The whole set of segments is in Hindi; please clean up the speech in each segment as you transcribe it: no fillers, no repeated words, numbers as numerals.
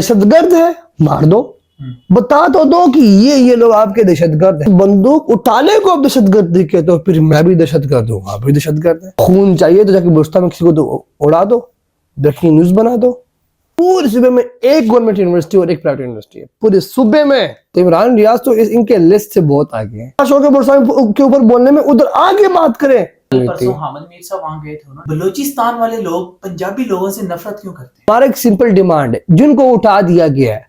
दहशतगर्द है, मार दो। बता तो दो कि ये लोग आपके दहशतगर्द हैं। बंदूक उठाने को आप दहशतगर्द के तो फिर मैं भी दहशतगर्द हूँ, आप भी दहशतगर्द है। खून चाहिए तो जाके बलूचिस्तान में किसी को तो उड़ा दो, ब्रेकिंग न्यूज बना दो। पूरे सूबे में एक गवर्नमेंट यूनिवर्सिटी और एक प्राइवेट यूनिवर्सिटी है पूरे सूबे में। तो इमरान रियाज तो इनके लिस्ट से बहुत आगे हैं। अशोक बलूचिस्तान के ऊपर बोलने में उधर आगे बात करें। परसों हामिद मीर साहब वहां गए थे ना, बलूचिस्तान वाले लोग पंजाबी लोगों से नफरत क्यों करते हैं? हमारा एक सिंपल डिमांड है, जिनको उठा दिया गया है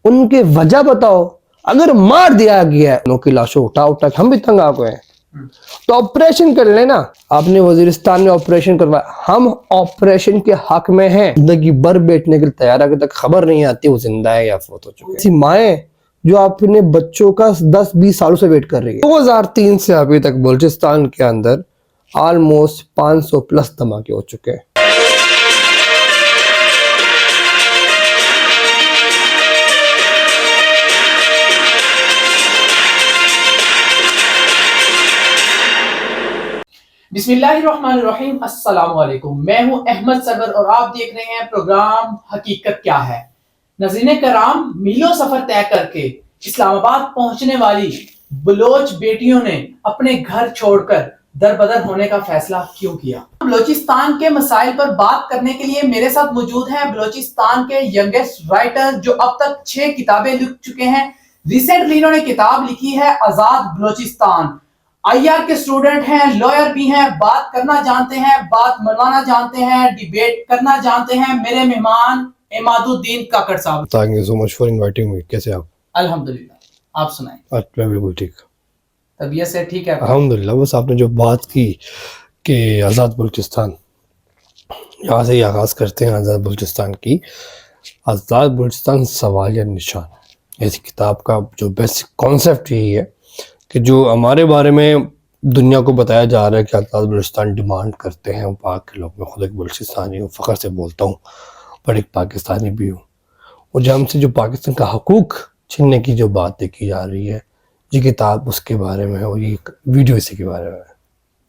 उनके वजह बताओ। अगर मार दिया गया है उनकी लाशों उठा हम भी तंग आ गए हैं, तो ऑपरेशन कर लेना। आपने वजीरिस्तान में ऑपरेशन करवाया, हम ऑपरेशन के हक में हैं। जिंदगी भर बैठने के लिए तैयार है, तक खबर नहीं आती वो जिंदा है या फौत हो चुकी है। ऐसी माएँ जो अपने बच्चों का 10-20 सालों से वेट कर रही है। 2003 से अभी तक बलूचिस्तान के अंदर ऑलमोस्ट 500 प्लस धमाके हो चुके हैं। बिस्मिल्लाहिर्रहमानिर्रहीम, अस्सलाम वालेकुम। मैं हूं अहमद सगर और आप देख रहे हैं प्रोग्राम हकीकत क्या है। नज़रीन कराम, मीलों सफर तय करके इस्लामाबाद पहुंचने वाली बलोच बेटियों ने अपने घर छोड़कर दरबदर होने का फैसला क्यों किया? बलोचिस्तान के मसाइल पर बात करने के लिए मेरे साथ मौजूद हैं बलोचिस्तान के यंगेस्ट राइटर जो अब तक 6 किताबें लिख चुके हैं। रिसेंटली इन्होंने किताब लिखी है आजाद बलोचिस्तान। आईआर के स्टूडेंट हैं, लॉयर भी हैं, बात करना जानते हैं, बात मनवाना जानते हैं, डिबेट करना जानते हैं। मेरे मेहमान इमादुद्दीन काकड़ साहब। Thank you so much for inviting me. कैसे आप? अल्हम्दुलिल्लाह, आप सुनाएं। मैं बिल्कुल ठीक, तबीयत से ठीक है? अल्हम्दुलिल्लाह। बस आपने जो बात की कि आज़ाद बलूचिस्तान, यहाँ से ही आगाज़ करते हैं। आज़ाद बलूचिस्तान की, आज़ाद बलूचिस्तान सवाल या निशान। इस किताब का जो बेसिक कॉन्सेप्ट यही है कि जो हमारे बारे में दुनिया को बताया जा रहा है कि आज़ाद बलूचिस्तान डिमांड करते हैं वहाँ के लोग। मैं खुद एक बलूचिस्तानी हूँ, फ़ख्र से बोलता हूँ, पर एक पाकिस्तानी भी हूँ। और जो हमसे जो पाकिस्तान का हकूक़ छीनने की जो बातें की जा रही है, ये किताब उसके बारे में है और ये वीडियो इसी के बारे में है।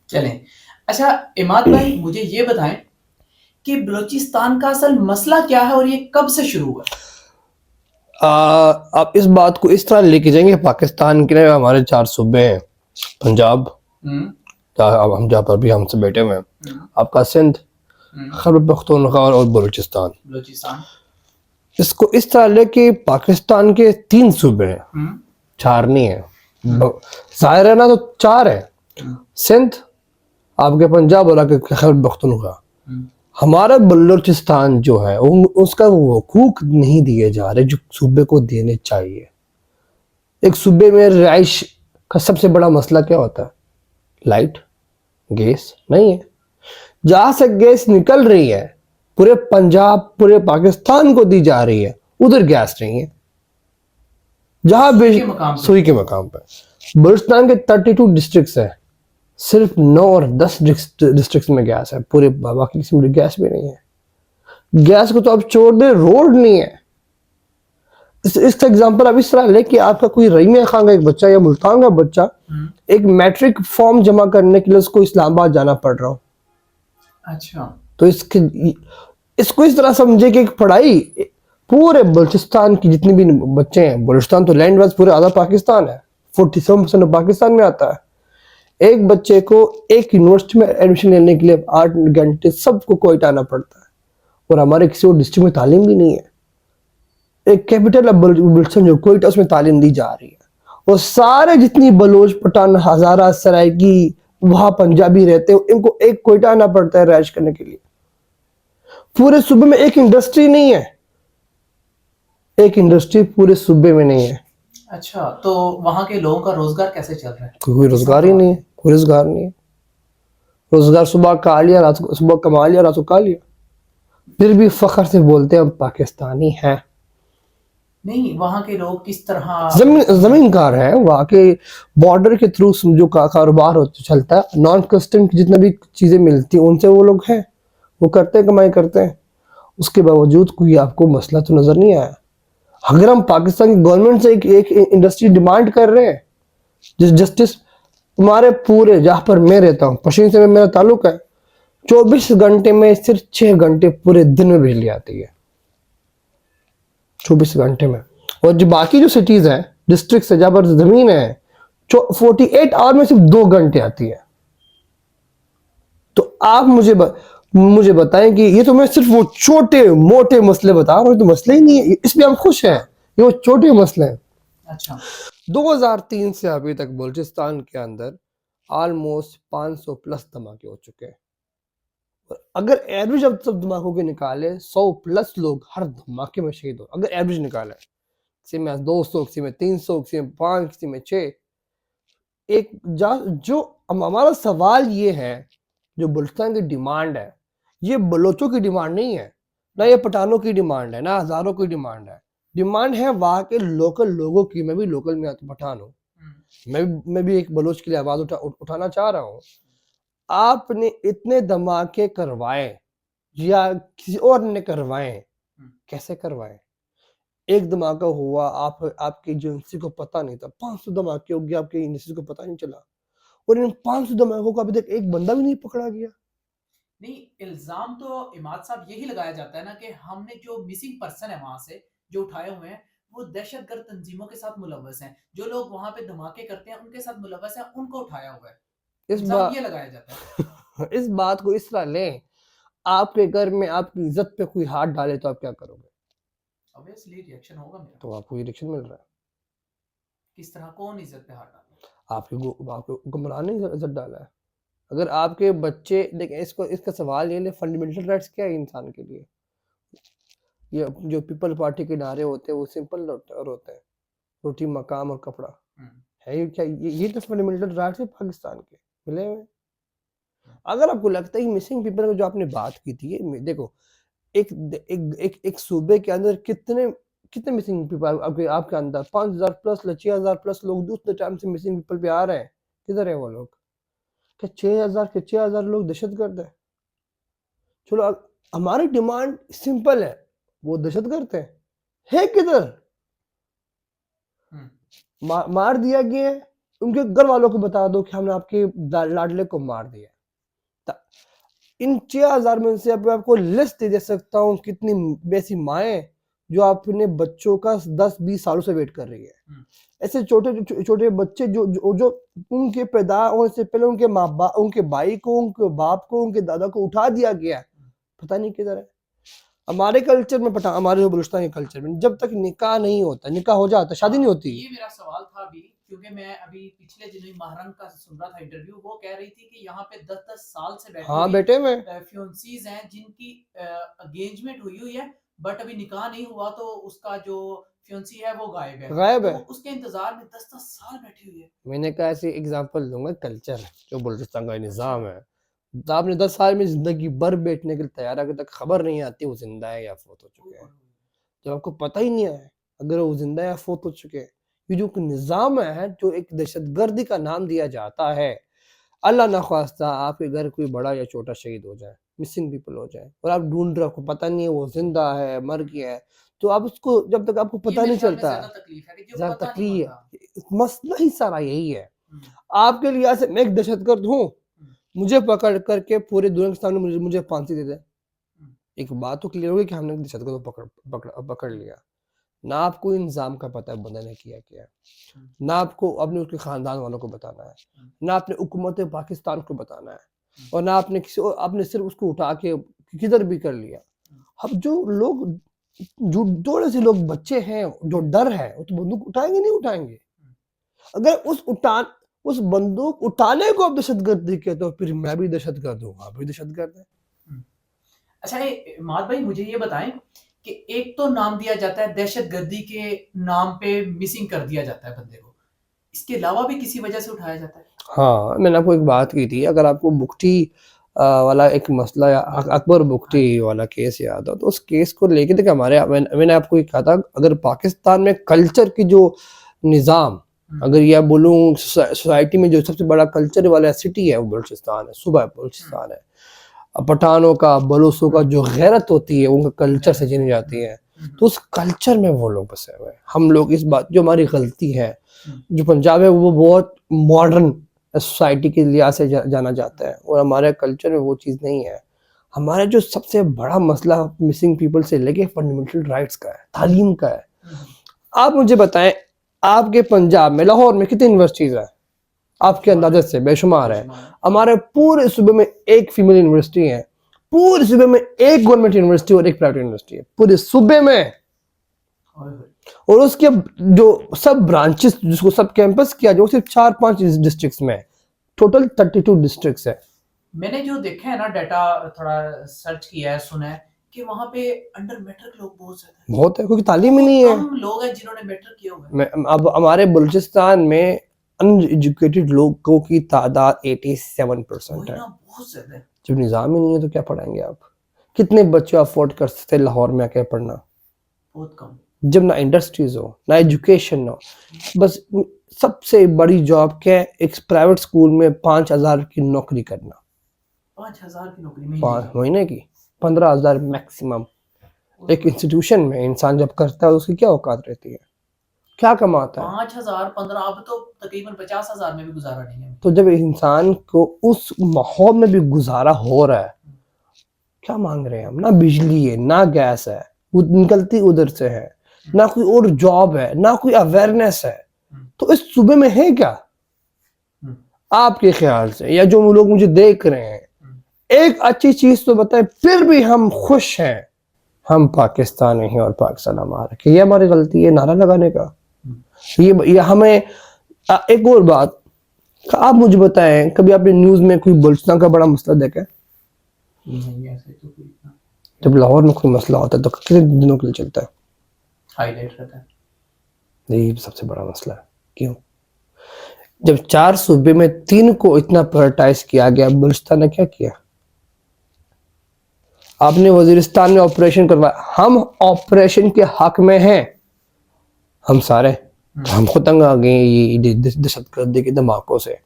चलें, अच्छा इमाद भाई, मुझे ये बताएं कि बलूचिस्तान का असल मसला क्या है और ये कब से शुरू हुआ? आप इस बात को इस तरह लेके जाएंगे, पाकिस्तान के हमारे 4 सूबे हैं। पंजाब, अब हम जहाँ पर भी हमसे बैठे हुए हैं, आपका सिंध, खैबर पख्तूनख्वा और बलूचिस्तान। इसको इस तरह लेके पाकिस्तान के 3 सूबे हैं, 4 नहीं है। जाहिर है ना, तो 4 है। सिंध, आपके पंजाब और आपके खैबर पख्तूनख्वा। हमारा बलूचिस्तान जो है उसका वो हकूक नहीं दिए जा रहे जो सूबे को देने चाहिए। एक सूबे में रिहाइश का सबसे बड़ा मसला क्या होता है? लाइट, गैस नहीं है। जहाँ से गैस निकल रही है पूरे पंजाब, पूरे पाकिस्तान को दी जा रही है, उधर गैस नहीं है। जहाँ सुई के मकाम पर बलूचिस्तान के 32 डिस्ट्रिक्ट्स हैं, सिर्फ 9 और 10 डिस्ट्रिक्ट्स में गैस है, पूरे बाकी किसी में गैस भी नहीं है। गैस को तो अब छोड़ दे, रोड नहीं है। इसका एग्जांपल अब इस तरह ले कि आपका कोई रहीम खान का एक बच्चा या मुल्तान का बच्चा एक मैट्रिक फॉर्म जमा करने के लिए उसको इस्लामाबाद जाना पड़ रहा हो। अच्छा, तो इसको इस तरह समझे कि पढ़ाई पूरे बलूचिस्तान की जितनी भी बच्चे हैं, बलूचिस्तान तो लैंड वाइज पूरे आधा पाकिस्तान है, 47% पाकिस्तान में आता है। एक बच्चे को एक यूनिवर्सिटी में एडमिशन लेने के लिए 8 घंटे सबको कोयटा आना पड़ता है, और हमारे किसी और डिस्ट्रिक्ट में तालीम भी नहीं है। एक कैपिटल है बलूचिस्तान जो कोयटा, उसमें तालीम दी जा रही है, और सारे जितनी बलोच, पठान, हजारा, सराइकी, वहाँ पंजाबी रहते हैं, इनको एक कोयटा आना पड़ता है रैश करने के लिए। पूरे सूबे में एक इंडस्ट्री नहीं है, एक इंडस्ट्री पूरे सूबे में नहीं है। अच्छा, तो वहाँ के लोगों का रोजगार कैसे चल रहा है? कोई रोजगार ही नहीं है, कोई रोजगार नहीं है। रोजगार सुबह खा लिया, रात को सुबह कमा लिया, रात को खा लिया, फिर भी फख्र से बोलते हैं हम पाकिस्तानी हैं। नहीं, वहाँ के लोग किस तरह जमींदार हैं, वहाँ के बॉर्डर के थ्रू जो कारोबार चलता है, नॉन कस्टम की जितना भी चीजें मिलती हैं उनसे वो लोग हैं, वो करते हैं, कमाई करते हैं। उसके बावजूद कोई आपको मसला तो नजर नहीं आया। अगर हम पाकिस्तान की गवर्नमेंट से एक इंडस्ट्री डिमांड कर रहे हैं, जस्टिस, तुम्हारे पूरे जहाँ पर मैं रहता हूँ पश्चिम से मेरा ताल्लुक है, 24 घंटे में सिर्फ 6 घंटे पूरे दिन में बिजली आती है। 24 घंटे में। और जो बाकी जो सिटीज हैं, डिस्ट्रिक्ट है, जहाँ पर जमीन है, 48 आवर में सिर्फ 2 घंटे आती है। तो आप मुझे बताएं कि ये तो मैं सिर्फ वो छोटे मोटे मसले बता रहा हूँ, तो मसले ही नहीं है, इसमें हम खुश हैं, ये वो छोटे मसले हैं। अच्छा, 2003 से अभी तक बलूचिस्तान के अंदर ऑलमोस्ट 500 प्लस धमाके हो चुके हैं। और अगर एवरेज अब सब धमाकों के निकाले, 100 प्लस लोग हर धमाके में शहीद हो, अगर एवरेज निकाले, किसी में 200, किसी में 300, किसी में 5, किसी में 6। जो हमारा सवाल ये है, जो बलूचिस्तान की डिमांड है, ये बलोचों की डिमांड नहीं है, ना ये पठानों की डिमांड है, ना हजारों की डिमांड है। डिमांड है वहां के लोकल लोगों की। मैं भी लोकल में पठान हूँ, मैं भी एक बलोच के लिए आवाज उठाना चाह रहा हूँ। आपने इतने धमाके करवाए या किसी और ने करवाए, कैसे करवाए? एक धमाका हुआ, आपकी एजेंसी को पता नहीं था, 500 धमाके हो गए, आपकी एजेंसी को पता नहीं चला, और इन 500 धमाकों को अभी तक एक बंदा भी नहीं पकड़ा गया। नहीं, इल्जाम तो इमाद साहब यही लगाया जाता है ना कि हमने जो मिसिंग पर्सन है वहां से जो उठाए हुए हैं वो दहशतगर्द तंजीमों के साथ मुलव्वस हैं, जो लोग वहां पे धमाके करते हैं उनके साथ मुलव्वस हैं, उनको उठाया हुआ है। इस इल्जाम बात ये लगाया जाता है। इस बात को इस तरह लें, आपके घर में आपकी इज्जत पे कोई हाथ डाले तो आप क्या करोगे? ऑब्वियसली रिएक्शन होगा मेरा। तो आपको रिएक्शन मिल रहा है। किस तरह, कौन इज्जत पे हाथ डाले? आपके गुमराह ने इज्जत डाला है। अगर आपके बच्चे देखें, इसका सवाल ये, फंडामेंटल राइट्स क्या है इंसान के लिए? ये जो पीपल पार्टी के नारे होते हैं वो सिंपल होते हैं, रोटी मकाम और कपड़ा है। ये क्या, ये तो फंडामेंटल राइट्स है पाकिस्तान के मिले हुए। अगर आपको लगता है कि मिसिंग पीपल में जो आपने बात की थी, देखो एक सूबे के अंदर कितने मिसिंग पीपल आपके अंदर 5000 प्लस 6000 प्लस लोग उतने टाइम से मिसिंग पीपल पे आ रहे हैं। किधर है वो लोग? क्या 6000 लोग दहशतगर्द है? चलो हमारी डिमांड सिंपल है, वो दहशतगर्द है किधर? मार दिया गया है, उनके घर वालों को बता दो कि हमने आपके लाडले को मार दिया। इन 6000 में से आपको लिस्ट दे सकता हूँ कितनी वैसी माएं जो अपने बच्चों का 10-20 सालों से वेट कर रही है। ऐसे छोटे बच्चे जो उनके पैदा होने से पहले उनके उनके भाई को, उनके बाप को, उनके दादा को उठा दिया गया, पता नहीं किधर है। हमारे कल्चर में हमारे बलूचिस्तान के कल्चर में जब तक निकाह नहीं होता, निकाह हो जाता, शादी नहीं होती। ये मेरा सवाल था अभी, क्योंकि मैं अभी पिछले दिनों महरम का सुन रहा था इंटरव्यू, वो कह रही थी कि यहाँ पे 10-10 साल से बैठे हाँ बेटे में फ्यूंसीज हैं जिनकी एंगेजमेंट हुई है बट अभी निकाह नहीं हुआ, तो उसका जो फ्यूंसी है वो गायब है, तो उसके इंतजार में 10-10 साल बैठी हुई है। मैंने कहा ऐसे एग्जांपल दूंगा, कल्चर जो बलूचिस्तान का निज़ाम है। तो आपने 10 साल में जिंदगी भर बैठने के लिए तैयार, अगर तक खबर नहीं आती वो जिंदा है या फौत हो चुके हैं, जब आपको पता ही नहीं है अगर वो जिंदा या फौत हो चुके हैं। ये जो निज़ाम है, जो एक दहशतगर्दी का नाम दिया जाता है, अल्लाह ना ख्वास्ता आपके घर कोई बड़ा या छोटा शहीद हो जाए, मिसिंग पीपल हो जाए, और आप ढूंढ रहे हो, आपको पता नहीं है वो जिंदा है मर गया है, तो आप उसको जब तक आपको पता नहीं चलता, ज्यादा तकलीफ, मसला ही सारा यही है। आपके लिए ऐसे मैं एक दहशतगर्द हूँ, मुझे पकड़ करके पूरे दुनिया के सामने मुझे फांसी दे दे, एक बात तो क्लियर होगी कि हमने दहशतगर्द को पकड़ लिया। ना आपको इंजाम का पता है बंदे ने किया क्या, ना आपको अपने उसके खानदान वालों को बताना है, ना अपने हुकूमत पाकिस्तान को बताना है, और ना आपने आपने सिर्फ उसको उठा के किधर भी कर लिया। अब जो लोग, जो थोड़े से लोग बच्चे हैं, जो डर है, वो तो बंदूक उठाएंगे नहीं उठाएंगे। अगर उस बंदूक उठाने को आप दहशतगर्दी कहते हो, फिर मैं भी दहशतगर्द हूँ, आप भी दहशतगर्द है। अच्छा इमाद भाई, मुझे ये बताएं कि एक तो नाम दिया जाता है दहशतगर्दी के नाम पे, मिसिंग कर दिया जाता है बंदे को, इसके अलावा भी किसी वजह से उठाया जाता है? हाँ, मैंने आपको एक बात की थी, अगर आपको बुगटी वाला एक मसला या अकबर बुगटी वाला केस याद हो, तो उस केस को लेके देखिए मैंने आपको ये कहा था, अगर पाकिस्तान में कल्चर की जो निज़ाम, अगर यह बोलूँ सोसाइटी में जो सबसे बड़ा कल्चर वाला सिटी है वो बलूचिस्तान है, सूबा बलूचिस्तान है। पठानों का, बलूचों का जो गैरत होती है उनका कल्चर से जानी जाती है, तो उस कल्चर में वो लोग बसे हुए हैं। हम लोग इस बात, जो हमारी गलती है, जो पंजाब है वो बहुत मॉडर्न सोसाइटी के लिहाज से जाना जाता है, और हमारे कल्चर में वो चीज़ नहीं है। हमारा जो सबसे बड़ा मसला मिसिंग पीपल से लेके फंडामेंटल राइट्स का है, तालीम का है। आप मुझे बताएं, आपके पंजाब में, लाहौर में कितनी यूनिवर्सिटीज है? आपके अंदाजे से बेशुमार है। हमारे पूरे सूबे में एक फीमेल यूनिवर्सिटी है, पूरे सूबे में एक गवर्नमेंट यूनिवर्सिटी और एक प्राइवेट यूनिवर्सिटी है, पूरे सूबे में। और उसके जो सब ब्रांचेस, जिसको सब कैंपस किया जो सिर्फ 4-5 डिस्ट्रिक्ट्स में, टोटल 32 डिस्ट्रिक्ट्स है। मैंने जो देखा है ना डाटा, थोड़ा सर्च किया है, सुना है कि वहां पे अंडर मैट्रिक लोग बहुत ज्यादा हैं। बहुत है, क्योंकि तालीम ही नहीं है। कम लोग हैं जिन्होंने मैट्रिक किया हुआ है। अब हमारे बलूचिस्तान में अनएजुकेटेड लोगों की तादाद 87% है। बहुत ज्यादा है। जब निज़ाम ही नहीं है तो क्या पढ़ाएंगे आप? कितने बच्चे अफोर्ड कर सकते हैं लाहौर में आके पढ़ना? बहुत कम। जब ना इंडस्ट्रीज हो, ना एजुकेशन हो, बस सबसे बड़ी जॉब क्या है? एक प्राइवेट स्कूल में 5,000 की नौकरी करना। 5,000 की नौकरी महीने की 15,000 मैक्सिमम। एक इंस्टीट्यूशन में इंसान जब करता है उसकी क्या औकात रहती है? क्या कमाता है? 5,000 15, अब तो तकरीबन 50,000 में भी गुजारा नहीं है। तो जब इंसान को उस माहौल में भी गुजारा हो रहा है, क्या मांग रहे हैं हम? ना बिजली है, ना गैस है, निकलती उधर से है, ना कोई और जॉब है, ना कोई अवेयरनेस है। तो इस सूबे में है क्या आपके ख्याल से, या जो लोग मुझे देख रहे हैं? एक अच्छी चीज तो बताएं, फिर भी हम खुश हैं। हम पाकिस्तानी हैं और पाकिस्तान हमारा, कि ये हमारी गलती है नारा लगाने का? ये हमें एक और बात, आप मुझे बताएं, कभी आपने न्यूज में कोई बलूचिस्तान का बड़ा मसला देखा है? जब लाहौर में कोई मसला होता है तो कितने दिनों के लिए चलता है? हाईलाइट रहता है। यही सबसे बड़ा मसला है। क्यों? जब 4 सूबे में 3 को इतना प्रायोरिटाइज किया गया, बलूचिस्तान ने क्या किया? आपने वजीरिस्तान में ऑपरेशन करवाया, हम ऑपरेशन के हक में हैं, हम सारे। हम खुद तंग आ गए ये दहशतगर्दी के धमाकों से,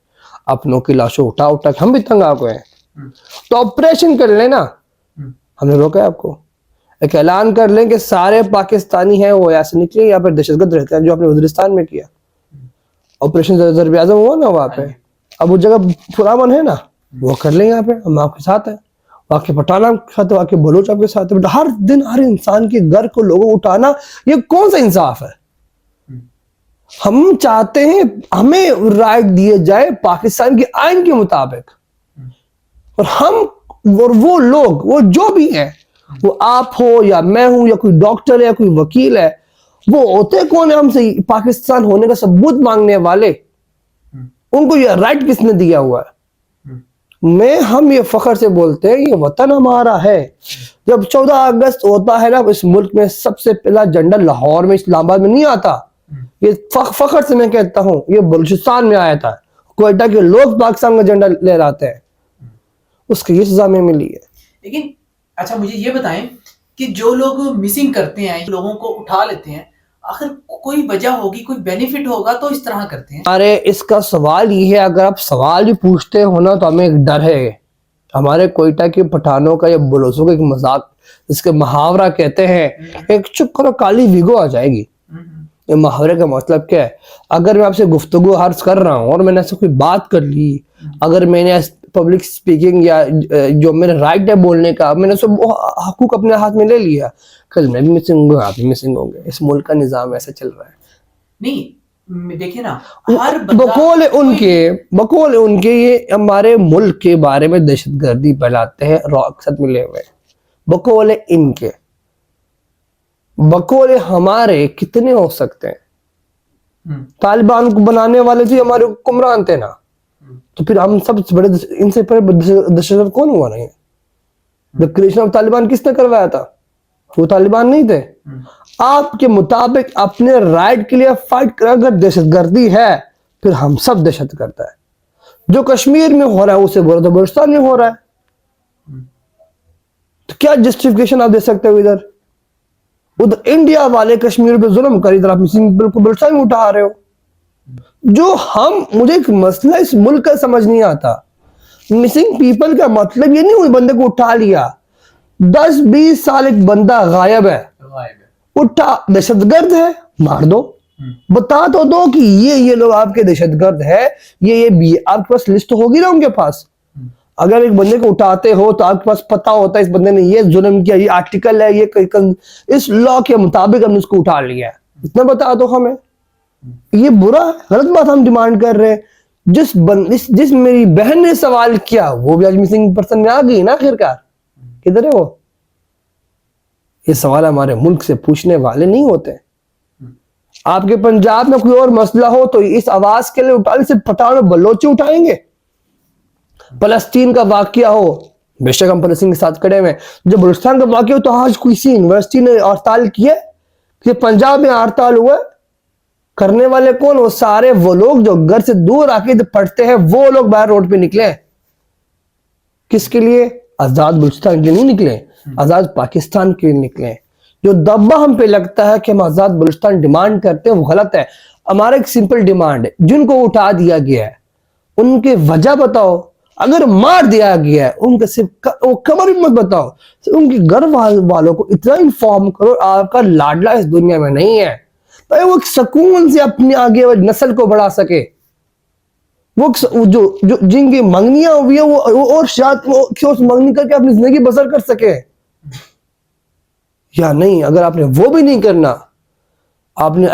अपनों की लाशों उठा उठा के हम भी तंग आ गए। तो ऑपरेशन कर लेना, हमने रोका है आपको? एक ऐलान कर लें कि सारे पाकिस्तानी हैं वो ऐसे निकले या फिर दहशतगर्द रहते हैं, जो आपने वजीरिस्तान में किया ऑपरेशन ज़रब आज़म हुआ ना वहाँ पे। अब वो जगह पुरामन है ना, वो कर लें यहाँ पे, हम आपके साथ हैं। वाकई पठान आपके साथ है, वाकई बलोच आपके साथ है। बट हर दिन हर इंसान के घर को लोगों उठाना, ये कौन सा इंसाफ है? हम चाहते हैं हमें राइट दिए जाए पाकिस्तान के आइन के मुताबिक, और हम और वो लोग, वो जो भी है, वो आप हो या मैं हूं या कोई डॉक्टर है या कोई वकील है, वो होते कौन है हमसे पाकिस्तान होने का सबूत मांगने वाले? उनको ये राइट किसने दिया हुआ है? हम ये फख्र से बोलते हैं ये वतन हमारा है। जब 14 अगस्त होता है ना, इस मुल्क में सबसे पहला झंडा लाहौर में, इस्लामाबाद में नहीं आता। ये फख्र से मैं कहता हूँ, ये बलूचिस्तान में आया था। क्वेटा के लोग पाकिस्तान का झंडा लहराते हैं, उसकी ये सजा में मिली है। लेकिन अच्छा मुझे ये बताएं कि जो लोग मिसिंग करते हैं, लोगों को उठा लेते हैं, आखिर कोई वजह होगी, कोई बेनिफिट होगा तो इस तरह करते हैं? अरे इसका सवाल ये है, अगर आप सवाल ही पूछते हो ना तो हमें एक डर है। हमारे कोयटा के पठानों का या बलोचों का एक मजाक, इसके मुहावरा कहते हैं, एक चुप करो काली वीगो आ जाएगी। ये मुहावरे का मतलब क्या है? अगर मैं आपसे गुफ्तगू अर्ज कर रहा हूँ और मैंने ऐसे कोई बात कर ली, अगर मैंने पब्लिक स्पीकिंग या जो मेरा राइट है बोलने का, मैंने सब हकूक अपने हाथ में ले लिया, कल मैं भी मिसिंग होंगे, आप भी मिसिंग होंगे। इस मुल्क का निजाम ऐसा चल रहा है। नहीं देखिए ना, बकौल उनके ये हमारे मुल्क के बारे में दहशतगर्दी फैलाते हैं, रॉकसत मिले हुए। बकौल हमारे कितने हो सकते हैं? तालिबान को बनाने वाले जो हमारे हुक्मरान थे ना, तो फिर हम सब बड़े, इनसे बड़े दहशतगर्द कौन हुआ? नहीं, द क्रिएशन ऑफ तालिबान किसने करवाया था? वो तालिबान नहीं थे। आपके मुताबिक अपने राइट के लिए फाइट कर, अगर दहशतगर्दी है फिर हम सब दहशतगर्द है। जो कश्मीर में हो रहा है उसे बुरा तो बलूचिस्तान में हो रहा है। तो क्या जस्टिफिकेशन आप दे सकते हो? उधर इंडिया वाले कश्मीर पे जुल्म कर, इधर आप बिल्कुल बलूचिस्तान में उठा रहे हो। मुझे एक मसला इस मुल्क का समझ नहीं आता। मिसिंग पीपल का मतलब ये नहीं हुई बंदे को उठा लिया, 10-20 साल एक बंदा गायब है, उठा, दहशतगर्द है, मार दो। बता तो दो कि ये लोग आपके दहशतगर्द है, ये आपके पास लिस्ट होगी ना उनके पास। अगर एक बंदे को उठाते हो तो आपके पास पता होता है इस बंदे ने ये जुल्म किया, ये आर्टिकल है, ये इस लॉ के मुताबिक हमने उसको उठा लिया है, इतना बता दो हमें। ये बुरा है, गलत बात हम डिमांड कर रहे हैं। जिस मेरी बहन ने सवाल किया वो भी आज मिसिंग पर्सन में आ गई ना आखिरकार, किधर है वो? ये सवाल हमारे मुल्क से पूछने वाले नहीं होते। आपके पंजाब में कोई और मसला हो तो इस आवाज के लिए उठाने से पठान और बलोची उठाएंगे। फलस्तीन का वाकया हो, बेशक हम फलस्तीन के साथ खड़े हुए। जब बलूचिस्तान का वाकया हो तो आज किसी यूनिवर्सिटी ने हड़ताल की है कि पंजाब में हड़ताल हुआ? करने वाले कौन? वो सारे वो लोग जो घर से दूर आके पढ़ते हैं, वो लोग बाहर रोड पे निकले। किसके लिए? आजाद बलूचिस्तान के लिए नहीं निकले, आजाद पाकिस्तान के लिए निकले। जो दब्बा हम पे लगता है कि हम आजाद बलूचिस्तान डिमांड करते हैं वो गलत है। हमारा एक सिंपल डिमांड है, जिनको उठा दिया गया है उनके वजह बताओ। अगर मार दिया गया है उनके सिर्फ खबर भी मत बताओ, उनके घर वालों को इतना इन्फॉर्म करो आपका लाडला इस दुनिया में नहीं है, तो वो सुकून से अपनी आगे वाली नस्ल को बढ़ा सके। वो जो जिनकी मंगनियां हुई है वो और शायद वो मंगनी करके अपनी जिंदगी बसर कर सके, या नहीं? अगर आपने वो भी नहीं करना, आपने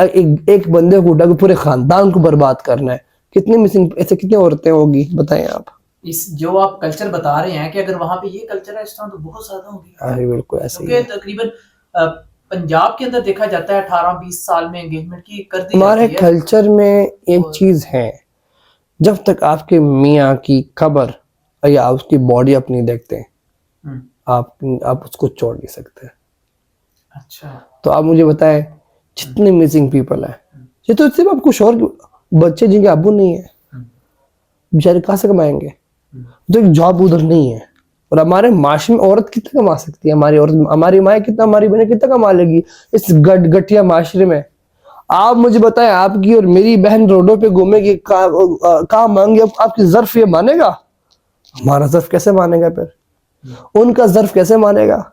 एक बंदे को उठा पूरे खानदान को बर्बाद करना है। कितनी मिसिंग, ऐसे कितनी औरतें होगी बताएं आप? इस जो आप कल्चर बता रहे हैं कि अगर वहां पे ये कल्चर है इस तरह तो बहुत ज्यादा होगी। अरे बिल्कुल ऐसे ही है। तकरीबन पंजाब के अंदर देखा जाता है 18-20 साल में एंगेजमेंट की कर दी हमारे जाती है। कल्चर में एक चीज है, जब तक आपके मियाँ की कब्र या उसकी बॉडी अपनी देखते हैं आप उसको छोड़ नहीं सकते। अच्छा, तो आप मुझे बताएं जितने मिसिंग पीपल है, ये तो सिर्फ आप कुछ और बच्चे जिनके अब्बू नहीं है, बेचारे कहाँ से कमाएंगे? तो एक जॉब उधर नहीं है। और हमारे माशरे में औरत कितना कमा सकती है? हमारी औरत, हमारी माएँ कितना, हमारी बहनें कितना कमा लेगी इस गठिया माशरे में? आप मुझे बताएं, आपकी और मेरी बहन रोडों पे घूमेगी, कहाँ मांगे? आपकी ज़र्फ ये मानेगा? हमारा ज़र्फ कैसे मानेगा? फिर उनका ज़र्फ कैसे मानेगा?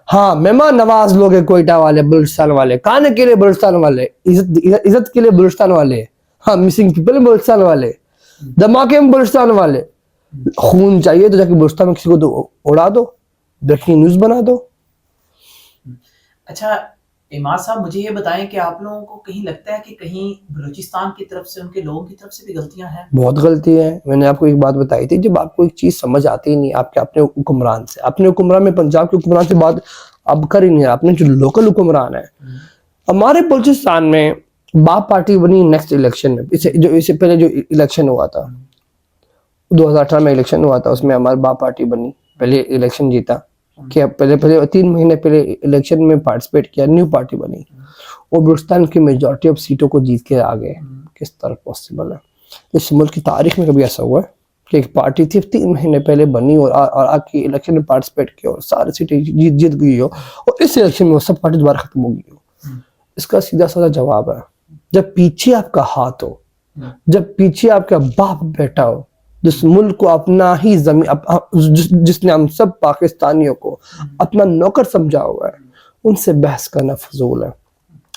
हाँ, मेहमान नवाज लोग हैं कोयटा वाले, बलूचिस्तान वाले, खाने के लिए बलूचिस्तान वाले, इज्जत के लिए बलूचिस्तान वाले, हाँ मिसिंग पीपल बलूचिस्तान वाले, धमाके में बलूचिस्तान वाले। खून चाहिए तो जाके बलूचिस्तान में किसी को तो उड़ा दो, ब्रेकिंग न्यूज बना दो। अच्छा इमाद साहब, मुझे ये बताएं कि आप लोगों को कहीं लगता है कि कहीं बलूचिस्तान की तरफ से, उनके लोगों की तरफ से भी गलतियां हैं? बहुत गलती है। मैंने आपको एक बात बताई थी, जब आपको एक चीज समझ आती ही नहीं आपके अपने हुक्मरान से, अपने हुक्मरान में पंजाब के हुक्मरान से बात अब कर ही नहीं रहा, अपने जो लोकल हुक्मरान है। हमारे बलूचिस्तान में बाप पार्टी बनी नेक्स्ट इलेक्शन में, इससे पहले जो इलेक्शन हुआ था 2018 में इलेक्शन हुआ था, उसमें हमारी बाप पार्टी बनी, पहले इलेक्शन जीता, क्या पहले 3 महीने पहले इलेक्शन में पार्टिसिपेट किया, न्यू पार्टी बनी और बलूचिस्तान की मेजॉरिटी ऑफ सीटों को जीत के आ गए। किस तरह पॉसिबल है? इस मुल्क की तारीख में कभी ऐसा हुआ है कि एक पार्टी थी 3 महीने पहले बनी और आके इलेक्शन में पार्टिसिपेट किया और सारी सीटें जीत गई हो और इस इलेक्शन में वो सब पार्टी दोबारा खत्म हो गई हो? इसका सीधा साधा जवाब है, जब पीछे आपका हाथ हो, जब पीछे आपका बाप बैठा हो, जिस मुल्क को अपना ही जमीन, जिसने हम सब पाकिस्तानियों को अपना नौकर समझा हुआ है, उनसे बहस करना फजूल है।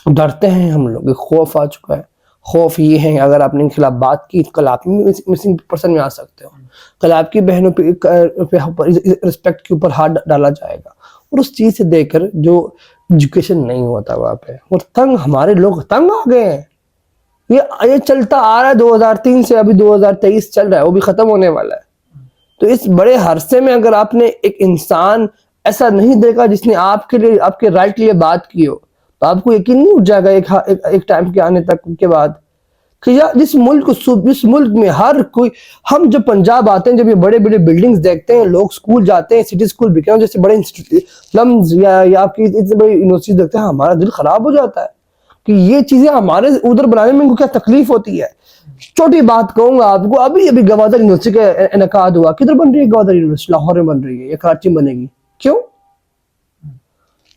डरते हैं हम लोग, खौफ आ चुका है। खौफ ये है अगर आपने इनके खिलाफ बात की कल आप मिसिंग पर्सन में आ सकते हो, कल आपकी बहनों पे रिस्पेक्ट के ऊपर हाथ डाला जाएगा। और उस चीज से देखकर जो एजुकेशन नहीं होता वहाँ पे, और तंग हमारे लोग तंग आ गए हैं। ये चलता आ रहा है 2003 से, अभी 2023 चल रहा है, वो भी खत्म होने वाला है। तो इस बड़े हरसे में अगर आपने एक इंसान ऐसा नहीं देखा जिसने आपके लिए, आपके राइट के लिए बात की हो, तो आपको यकीन नहीं उठ जाएगा एक टाइम के आने तक के बाद कि यार जिस मुल्क में हर कोई, हम जब पंजाब आते हैं, जब ये बड़े बड़े बिल्डिंग्स देखते हैं, लोग स्कूल जाते हैं, सिटी स्कूल बिके जैसे बड़े इंस्टीट्यूट या आपकी इतनी बड़ी यूनिवर्सिटी देखते हैं, हमारा दिल खराब हो जाता है कि ये चीजें हमारे उधर बनाने में इनको क्या तकलीफ होती है। छोटी बात कहूंगा आपको, अभी गवादर यूनिवर्सिटी का इनकाद हुआ, किधर बन रही है गवादर यूनिवर्सिटी? लाहौर में बन रही है या कराची में बनेगी? क्यों?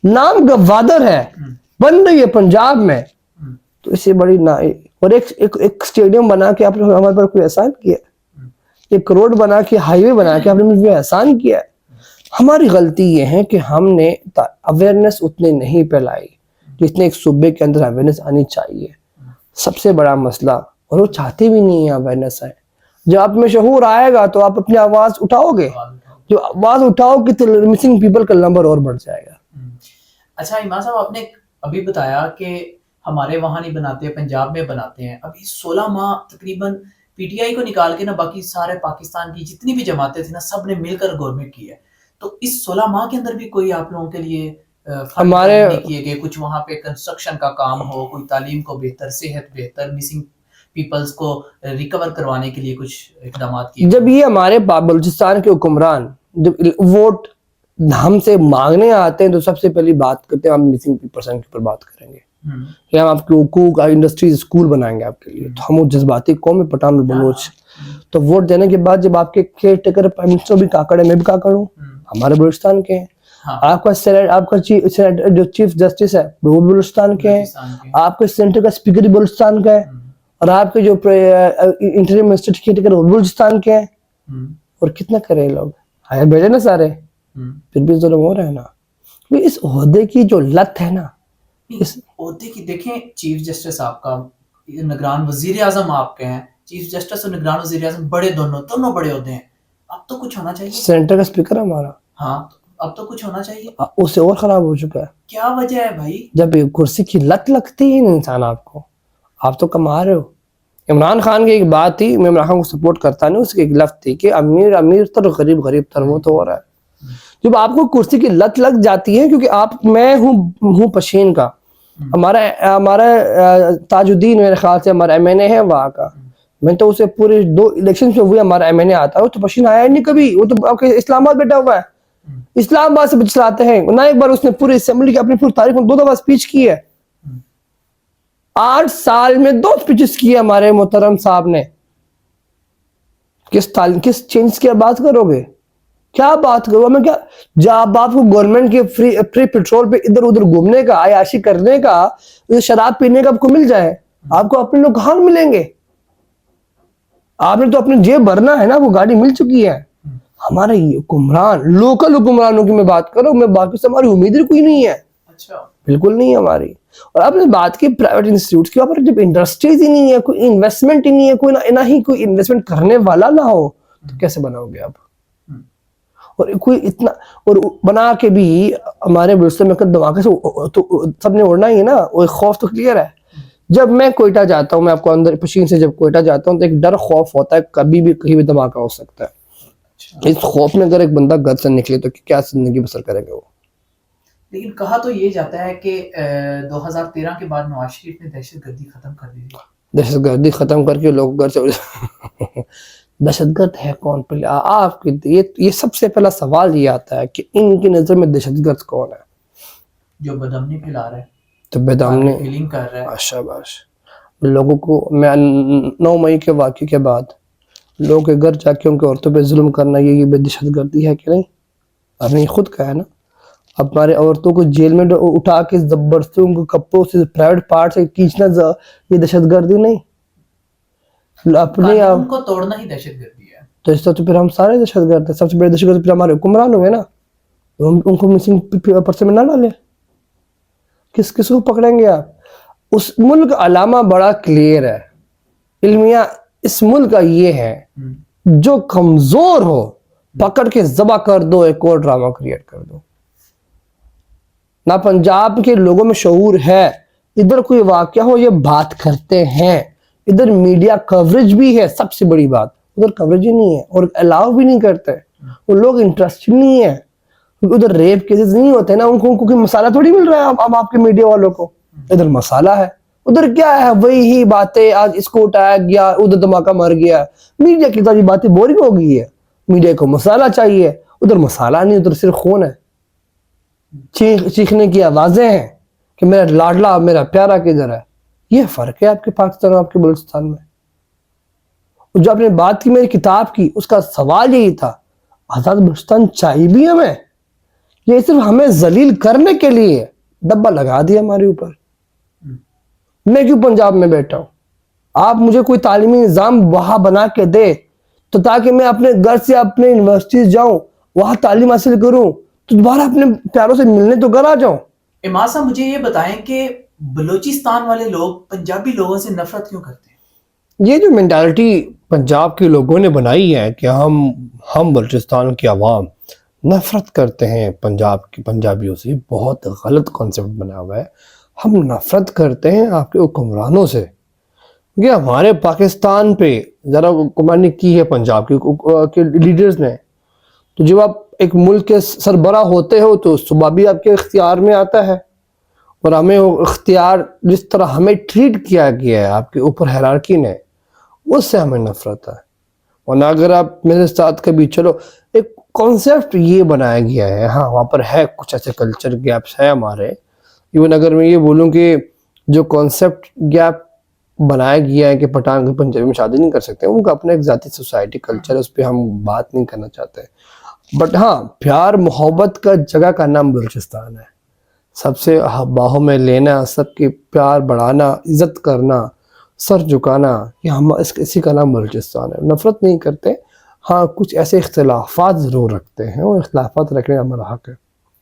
नाम गवादर है, बन रही है पंजाब में, तो इससे बड़ी ना। और एक स्टेडियम बना के आपने हमारे पर कोई एहसान किया? एक रोड बना के, हाईवे बना के आपने मुझे एहसान किया? हमारी गलती ये है कि हमने अवेयरनेस उतनी नहीं फैलाई जितने एक सूबे के अंदर अवेयरनेस आनी चाहिए। सबसे बड़ा मसला, और वो चाहते भी नहीं है अवेयरनेस आए। जब आप में शऊर आएगा तो आप अपनी आवाज उठाओगे, जो आवाज उठाओगे तो मिसिंग पीपल का नंबर और बढ़ जाएगा। अच्छा इमाम साहब, आपने अभी बताया कि हमारे वहां नहीं बनाते, पंजाब में बनाते हैं। अभी 16 माह तकरीबन पीटीआई को निकाल के ना बाकी सारे पाकिस्तान की जितनी भी जमातें थी ना, सब ने मिलकर गवर्नमेंट की है। तो इस 16 माह के अंदर भी कोई आप लोगों के लिए हमारे नहीं किए गए? कुछ वहां पे कंस्ट्रक्शन का काम हो, कोई तालीम को बेहतर, सेहत बेहतर, मिसिंग पीपल्स को रिकवर करवाने के लिए कुछ इकदाम किए? जब ये हमारे बलूचिस्तान के हुक्मरान जब वोट हमसे मांगने आते हैं तो सबसे पहली बात करते हैं हम मिसिंग पर्सन के ऊपर बात करेंगे कि हम आपके इंडस्ट्रीज स्कूल बनाएंगे आपके लिए। तो हम जज्बाती कौम में पठान और बलोच, तो वोट देने के बाद जब आपके केयर टेकर प्राइम मिनिस्टर भी काकड़ है, मैं भी काकड़ हूँ, हमारे बलूचिस्तान के हैं। आपका जो चीफ जस्टिस है वो बलूचिस्तान के हैं, आपके सेंटर का स्पीकर भी बलूचिस्तान का है, और आपके जो इंटरिम मिनिस्टर टिकट वो बलूचिस्तान के हैं। और कितना करें लोग, आए भेजे ना सारे, फिर भी जुल्म हो रहा है ना। इस ओहदे की जो लत है ना, इस ओहदे की देखें, चीफ जस्टिस आपका, निगरान वजीर आजम आपके हैं, चीफ जस्टिस और निगरान वजीर आजम बड़े दोनों बड़े ओहदे हैं। अब तो कुछ होना चाहिए। सेंटर का स्पीकर हमारा, हाँ, अब तो कुछ होना चाहिए। उससे और खराब हो चुका है। क्या वजह है भाई? जब कुर्सी की लत लगती है इंसान आपको, आप तो कमा रहे हो। इमरान खान की एक बात थी, मैं इमरान खान को सपोर्ट करता नहीं, उसकी एक लफ्ज थी कि अमीर अमीर तर गरीब गरीब तर, वो तो हो रहा है। जब आपको कुर्सी की लत लग जाती है, क्योंकि मैं हूँ पशीन का, हमारा ताजुद्दीन मेरे ख्याल से हमारा एमएनए है वहाँ का, मैं तो उसे पूरे 2 इलेक्शन में हुए हमारा एमएनए आता है, वो तो पशीन आया नहीं कभी, वो तो आपके इस्लामाबाद बैठा हुआ है, इस्लामाबाद से चलाते हैं ना। एक बार उसने पूरी असेंबली की अपनी पूरी तारीख में 2 दफा स्पीच की है। 8 साल में 2 स्पीचेस किए हमारे मोहतरम साहब ने। किस चेंज की बात करोगे, क्या बात करो? मैं क्या, जब आपको गवर्नमेंट के फ्री पेट्रोल पे इधर उधर घूमने का, आयाशी करने का, शराब पीने का आपको मिल जाए, आपको अपने लोग कहाँ मिलेंगे? आपने तो अपनी जेब भरना है ना, वो गाड़ी मिल चुकी है। हमारे हुक्मरान, लोकल हुक्मरानों की मैं बात करूं, मैं बाकी से हमारी उम्मीद कोई नहीं है। अच्छा, बिल्कुल नहीं है हमारी। और आपने बात की प्राइवेट इंस्टीट्यूट की, वहां पर जब इंडस्ट्रीज ही नहीं है, कोई इन्वेस्टमेंट ही नहीं है, कोई ना ही कोई इन्वेस्टमेंट करने वाला ना हो, तो कैसे बनाओगे आप? और कोई इतना, और बना के भी हमारे बलूचिस्तान में धमाके से तो सबने उड़ना ही है ना, वो खौफ तो क्लियर है। जब मैं कोयटा जाता हूँ, मैं आपको अंदर पशीन से जब कोयटा जाता हूँ, तो एक डर खौफ होता है, कभी भी कहीं भी धमाका हो सकता है। इस खौफ में अगर एक बंदा घर से निकले तो क्या जिंदगी बसर करेगा वो? लेकिन कहा तो ये जाता है कि 2013 के बाद नवाज शरीफ ने दहशतगर्दी खत्म कर दी। दहशतगर्दी खत्म करके लोग घर से दहशतगर्द है कौन? पहले आपके ये सबसे पहला सवाल ये आता है कि इनकी नजर में दहशतगर्द कौन है? जो बदअमनी फैला रहा है, तो बेदामने फीलिंग कर रहा है। शाबाश। लोगों को, मैं 9 मई के वाक़े के बाद लोगों के घर जाके उनके औरतों पे जुल्म करना, ये दहशतगर्दी है कि नहीं? आपने खुद कहा है ना, हमारे औरतों को जेल में उठा के जबरदस्ती उनको कपड़ों से, प्राइवेट पार्ट से खींचना, ये दहशतगर्दी नहीं? अपने आप को तोड़ना ही दहशतगर्दी है। तो इस तो फिर हम सारे दहशतगर्द हैं। सबसे बड़े दहशतगर्द फिर हमारे हुक्मरान हुए ना, तो हम उनको मिसिंग पर्सन में ना डाले। किसको पकड़ेंगे आप? उस मुल्क का अलामा बड़ा क्लियर है, इल्मिया इस मुल्क का ये है, जो कमजोर हो पकड़ के जबा कर दो, एक और ड्रामा क्रिएट कर दो ना। पंजाब के लोगों में शऊर है, इधर कोई वाकया हो ये बात करते हैं, इधर मीडिया कवरेज भी है, सबसे बड़ी बात, उधर कवरेज ही नहीं है और अलाउ भी नहीं करते, वो लोग इंटरेस्टेड नहीं है, क्योंकि उधर रेप केसेस नहीं होते ना, उनको कोई मसाला थोड़ी मिल रहा है अब आपके मीडिया वालों को। इधर मसाला है, उधर क्या है, वही ही बातें, आज इसको उठाया गया, उधर धमाका मर गया। मीडिया की सारी बातें बोरिंग हो गई है, मीडिया को मसाला चाहिए, उधर मसाला नहीं, उधर सिर्फ खून है, चीखने की आवाजें हैं कि मेरा लाडला मेरा प्यारा किधर है। ये फर्क है आपके पाकिस्तान और आपके बलूचिस्तान में। जो आपने बात की मेरी किताब की, उसका सवाल यही था, आजाद बलूचिस्तान चाहिए भी हमें, ये सिर्फ हमें जलील करने के लिए डब्बा लगा दिया हमारे ऊपर। मैं क्यों पंजाब में बैठा हूं? आप मुझे कोई तालीमी निजाम वहां बना के दे, तो ताकि मैं अपने घर से अपने यूनिवर्सिटीज जाऊं, वहां तालीम हासिल करूं, तो दोबारा अपने प्यारों से मिलने तो घर आ जाऊं। इमाम साहब, मुझे ये बताएं कि बलूचिस्तान वाले लोग पंजाबी लोगों से नफरत क्यों करते हैं? ये जो मेंटालिटी पंजाब के लोगों ने बनाई है कि हम बलूचिस्तान की आवाम नफरत करते हैं पंजाब की पंजाबियों से। बहुत गलत कॉन्सेप्ट बना हुआ है। हम नफरत करते हैं आपके हुक्मरानों से। ये हमारे पाकिस्तान पे ज़रा हुक्मरानी की है पंजाब के लीडर्स ने। तो जब आप एक मुल्क के सरबरा होते हो तो सुबह भी आपके इख्तियार में आता है, और हमें वो इख्तियार जिस तरह हमें ट्रीट किया गया है आपके ऊपर हायरार्की ने, उससे हमें नफरत है। वरना अगर आप मेरे साथ कभी चलो, एक कॉन्सेप्ट ये बनाया गया है, हाँ वहाँ पर है कुछ ऐसे कल्चर गैप्स है हमारे। इवन अगर मैं ये बोलूँ कि जो कॉन्सेप्ट गैप बनाया गया है कि पठान पंजाबी में शादी नहीं कर सकते, उनका अपना एक ज़ाती सोसाइटी कल्चर है, उस पर हम बात नहीं करना चाहते। बट हाँ, प्यार मोहब्बत का जगह का नाम बलूचिस्तान है। सबसे बाहों में लेना, सबके प्यार बढ़ाना, इज्जत करना, सर झुकाना, ये हम इसी का नाम बलूचिस्तान है। नफरत नहीं करते, हाँ कुछ ऐसे इख्तिलाफात ज़रूर रखते हैं, और इख्तिलाफात रखने हमारा हक है।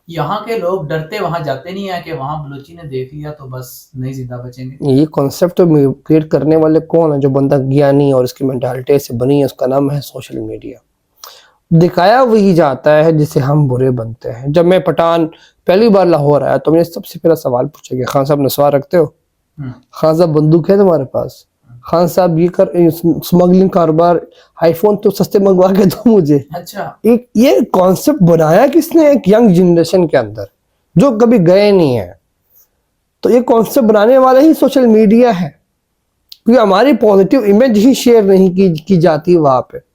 यहाँ के लोग डरते वहां जाते नहीं है कि वहां बलूची ने देख लिया तो बस नहीं जिंदा बचेंगे। ये कॉन्सेप्ट तो क्रिएट करने वाले कौन है? जो बंदा ज्ञानी और इसकी मेंटालिटी से बनी है, उसका नाम है सोशल मीडिया। दिखाया वही जाता है जिसे हम बुरे बनते हैं। जब मैं पठान पहली बार लाहौर आया तो मैंने सबसे पहला सवाल पूछा कि खान साहब नस्वार रखते हो? खान साहब बंदूक है तुम्हारे पास? खान साहब ये कर स्मगलिंग कारोबार, आईफोन तो सस्ते मंगवा के दो मुझे। अच्छा, एक ये कॉन्सेप्ट बनाया किसने एक यंग जनरेशन के अंदर जो कभी गए नहीं है? तो ये कॉन्सेप्ट बनाने वाला ही सोशल मीडिया है, क्योंकि हमारी पॉजिटिव इमेज ही शेयर नहीं की जाती वहां पे।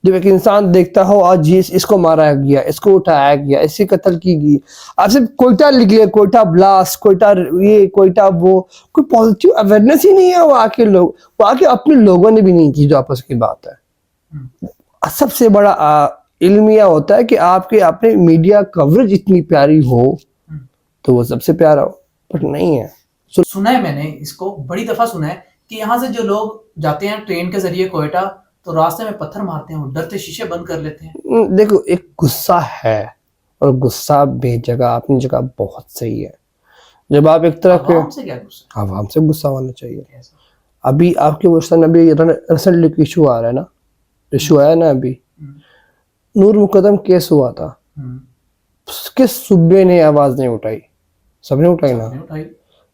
जब एक इंसान देखता हो आज ये इसको मारा गया, इसको उठाया गया, इसकी कत्ल की गई, आप सिर्फ कोयटा लिख लिया, कोयटा ब्लास्ट, कोयटा ये, कोयटा वो, कोई पॉजिटिव अवेयरनेस ही नहीं है वहाँ के लोग, वहाँ के अपने लोगों ने भी नहीं की, जो आपस की बात है। सबसे बड़ा इल्मिया होता है कि आपके अपने मीडिया कवरेज इतनी प्यारी हो तो वो सबसे प्यारा हो, बट नहीं है। सुना है मैंने इसको बड़ी दफा सुना है कि यहाँ से जो लोग जाते हैं ट्रेन के जरिए कोयटा, तो रास्ते में पत्थर मारते हैं, डरते शीशे बंद कर लेते हैं। देखो, एक गुस्सा है, और गुस्सा बेजगह अपनी जगह बहुत सही है। जब आप एक तरफ आवाम से क्या गुस्सा? आवाम से गुस्सा होना चाहिए। कैसा? अभी आपके वोस्टन में अभी रिसेंटली इशू आ रहा है ना, इशू आया ना अभी, नूर मुकदम केस हुआ था, किस सूबे ने आवाज नहीं उठाई? सबने उठाई ना।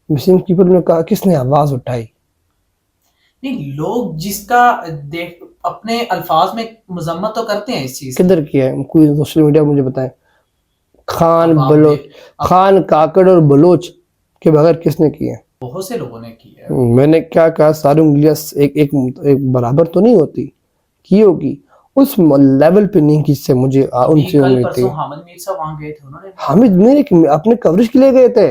मिसिंग पीपल ने कहा, किसने आवाज उठाई? नहीं, लोग जिसका देख अपने अल्फाज में मजम्मत तो करते हैं इस चीज। किधर किया है? कोई सोशल मीडिया मुझे बताएं। खान अब आप बलोच, देख- खान काकड़ और बलोच के बगैर किसने किया है? बहुत से लोगों ने की है। मैंने क्या कहा, सारी उंगलियां एक बराबर तो नहीं होती, की होगी उस लेवल पे नहीं जिससे मुझे उनसे कल उम्मीद थी। परसों हामिद मीर साहब वहां गए थे, उन्होंने हामिद मीर अपने कवरेज के लिए गए थे,